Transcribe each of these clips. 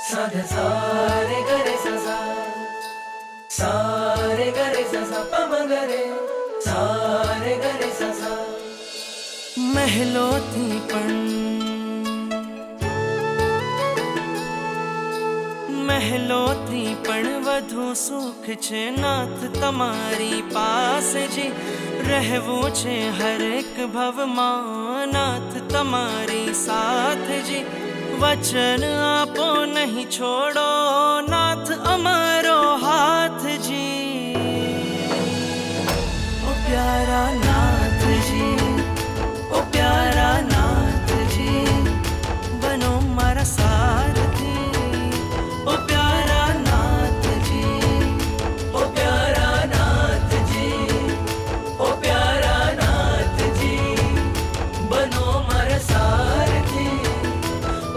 साधे सारे गरे ससा सारे गरे ससा पमगरे सारे गरे ससा મહેલોથી પણ વધુ સુખ છે નાથ તમારી પાસે જી રહેવું છે હરેક ભવમાં નાથ તમારી સાથ જી વચન આપો નહીં છોડો નાથ અમારો હાથ જી ઓ પ્યારા નાથજી ઓ પ્યારા નાથજી બનો મારા સારથી ઓ પ્યારા નાથજી ओ प्यारा नाथ जी ओ प्यारा नाथ जी बनो मारा सारथी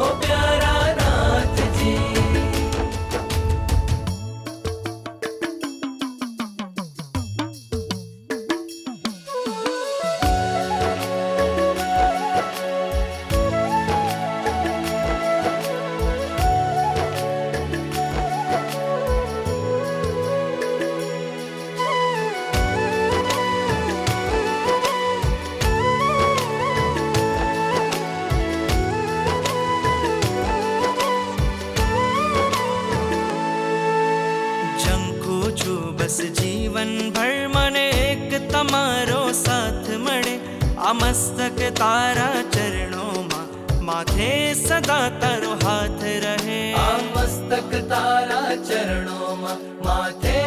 ओ प्यारा नाथ जी ઝંખું છું બસ જીવન ભર મને એક તમારો સાથ મળે આ મસ્તક તારા ચરણોમાં માથે સદા તારો હાથ રહે आ मस्तक तारा चरणों माथे